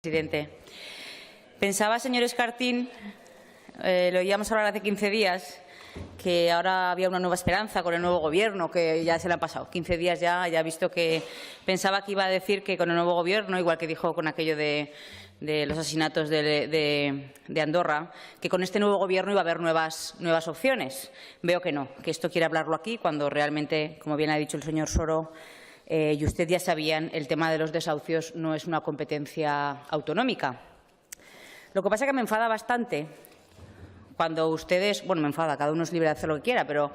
Presidente. Pensaba, señor Escartín, lo oíamos hablar hace 15 días, que ahora había una nueva esperanza con el nuevo Gobierno, que ya se le han pasado 15 días ya ha visto que pensaba que iba a decir que con el nuevo Gobierno, igual que dijo con aquello de los asesinatos de Andorra, que con este nuevo Gobierno iba a haber nuevas opciones. Veo que no, que esto quiere hablarlo aquí, cuando realmente, como bien ha dicho el señor Soro, y usted ya sabían, el tema de los desahucios no es una competencia autonómica. Lo que pasa es que me enfada bastante cuando ustedes, bueno, me enfada, cada uno es libre de hacer lo que quiera, pero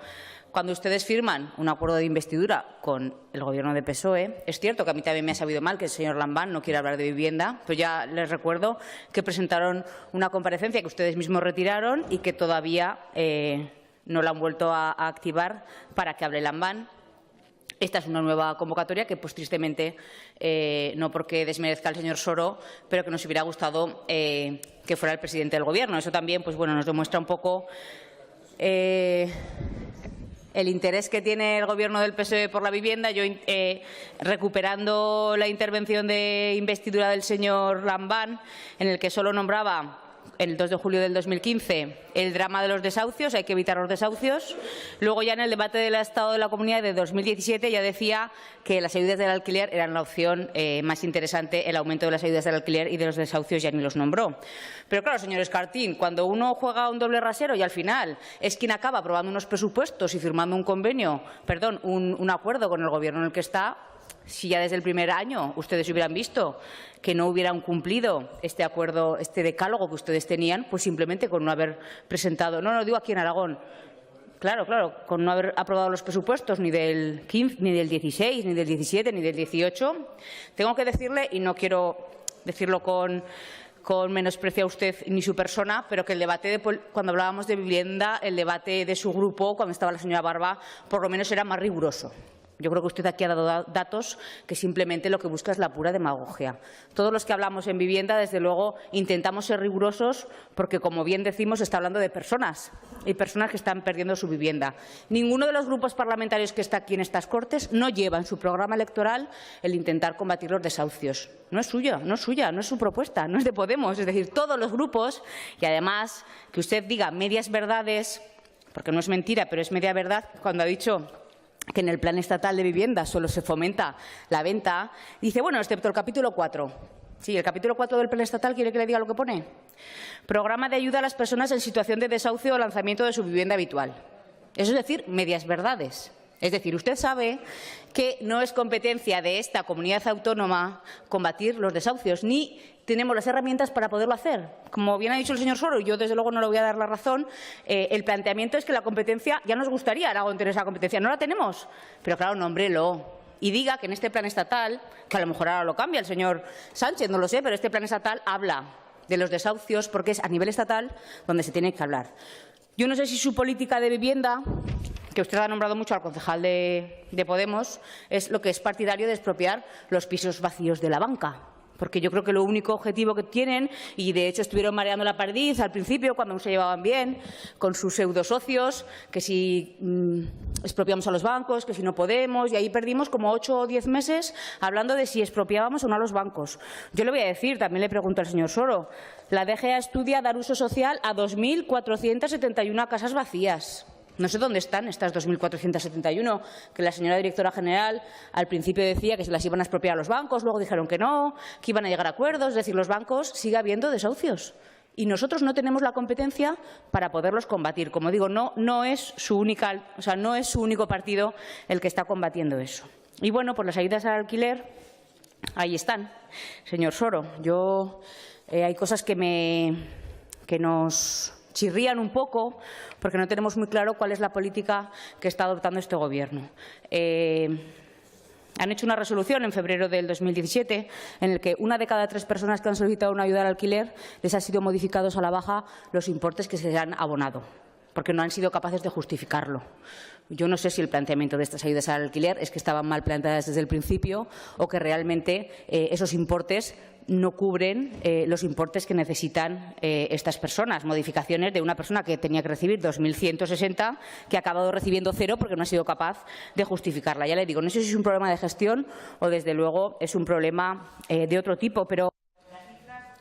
cuando ustedes firman un acuerdo de investidura con el Gobierno de PSOE, es cierto que a mí también me ha sabido mal que el señor Lambán no quiera hablar de vivienda, pero ya les recuerdo que presentaron una comparecencia que ustedes mismos retiraron y que todavía no la han vuelto a activar para que hable Lambán. Esta es una nueva convocatoria que, pues tristemente, no porque desmerezca al señor Soro, pero que nos hubiera gustado que fuera el presidente del Gobierno. Eso también, pues bueno, nos demuestra un poco el interés que tiene el Gobierno del PSOE por la vivienda. Yo, recuperando la intervención de investidura del señor Lambán, en el que solo nombraba el 2 de julio del 2015 el drama de los desahucios, hay que evitar los desahucios. Luego ya en el debate del Estado de la Comunidad de 2017 ya decía que las ayudas del alquiler eran la opción más interesante, el aumento de las ayudas del alquiler, y de los desahucios ya ni los nombró. Pero claro, señor Escartín, cuando uno juega un doble rasero y al final es quien acaba aprobando unos presupuestos y firmando un convenio, perdón, un acuerdo con el Gobierno en el que está, si ya desde el primer año ustedes hubieran visto que no hubieran cumplido este acuerdo, este decálogo que ustedes tenían, pues simplemente con no haber presentado, no lo digo aquí en Aragón, claro, con no haber aprobado los presupuestos ni del 15, ni del 16, ni del 17, ni del 18, tengo que decirle, y no quiero decirlo con menosprecio a usted ni su persona, pero que el debate, cuando hablábamos de vivienda, el debate de su grupo, cuando estaba la señora Barba, por lo menos era más riguroso. Yo creo que usted aquí ha dado datos que simplemente lo que busca es la pura demagogia. Todos los que hablamos en vivienda, desde luego, intentamos ser rigurosos porque, como bien decimos, está hablando de personas y personas que están perdiendo su vivienda. Ninguno de los grupos parlamentarios que está aquí en estas Cortes no lleva en su programa electoral el intentar combatir los desahucios. No es suya, no es su propuesta, no es de Podemos. Es decir, todos los grupos, y además que usted diga medias verdades, porque no es mentira, pero es media verdad, cuando ha dicho que en el Plan Estatal de Vivienda solo se fomenta la venta, dice, bueno, excepto el capítulo 4. Sí, el capítulo 4 del Plan Estatal, ¿quiere que le diga lo que pone? Programa de ayuda a las personas en situación de desahucio o lanzamiento de su vivienda habitual. Eso es decir, medias verdades. Es decir, usted sabe que no es competencia de esta comunidad autónoma combatir los desahucios, ni tenemos las herramientas para poderlo hacer. Como bien ha dicho el señor Soro, y yo desde luego no le voy a dar la razón, el planteamiento es que la competencia, ya nos gustaría Aragón tener esa competencia, no la tenemos, pero claro, nómbrelo. Y diga que en este plan estatal, que a lo mejor ahora lo cambia el señor Sánchez, no lo sé, pero este plan estatal habla de los desahucios porque es a nivel estatal donde se tiene que hablar. Yo no sé si su política de vivienda, que usted ha nombrado mucho al concejal de Podemos, es lo que es partidario de expropiar los pisos vacíos de la banca. Porque yo creo que lo único objetivo que tienen, y de hecho estuvieron mareando la perdiz al principio cuando aún se llevaban bien con sus pseudosocios, que si expropiamos a los bancos, que si no podemos, y ahí perdimos como 8 o 10 meses hablando de si expropiábamos o no a los bancos. Yo le voy a decir, también le pregunto al señor Soro, la DGA estudia dar uso social a 2.471 casas vacías. No sé dónde están estas 2.471, que la señora directora general al principio decía que se las iban a expropiar a los bancos, luego dijeron que no, que iban a llegar a acuerdos. Es decir, los bancos sigue habiendo desahucios y nosotros no tenemos la competencia para poderlos combatir. Como digo, no es su único partido el que está combatiendo eso. Y bueno, por las ayudas al alquiler, ahí están, señor Soro. Hay cosas que nos chirrían un poco porque no tenemos muy claro cuál es la política que está adoptando este Gobierno. Han hecho una resolución en febrero del 2017 en la que 1 de cada 3 personas que han solicitado una ayuda al alquiler les han sido modificados a la baja los importes que se les han abonado, porque no han sido capaces de justificarlo. Yo no sé si el planteamiento de estas ayudas al alquiler es que estaban mal planteadas desde el principio o que realmente esos importes no cubren los importes que necesitan estas personas. Modificaciones de una persona que tenía que recibir 2.160, que ha acabado recibiendo 0 porque no ha sido capaz de justificarla. Ya le digo, no sé si es un problema de gestión o, desde luego, es un problema de otro tipo, pero las cifras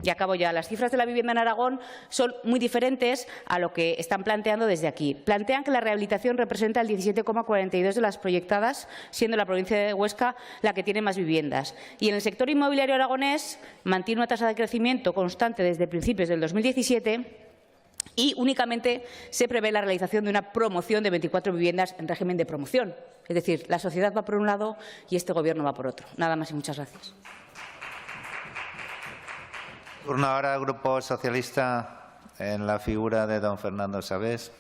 Y acabo ya. Las cifras de la vivienda en Aragón son muy diferentes a lo que están planteando desde aquí. Plantean que la rehabilitación representa el 17,42 de las proyectadas, siendo la provincia de Huesca la que tiene más viviendas. Y en el sector inmobiliario aragonés mantiene una tasa de crecimiento constante desde principios del 2017 y únicamente se prevé la realización de una promoción de 24 viviendas en régimen de promoción. Es decir, la sociedad va por un lado y este Gobierno va por otro. Nada más y muchas gracias. Turno ahora al Grupo Socialista en la figura de don Fernando Sabés.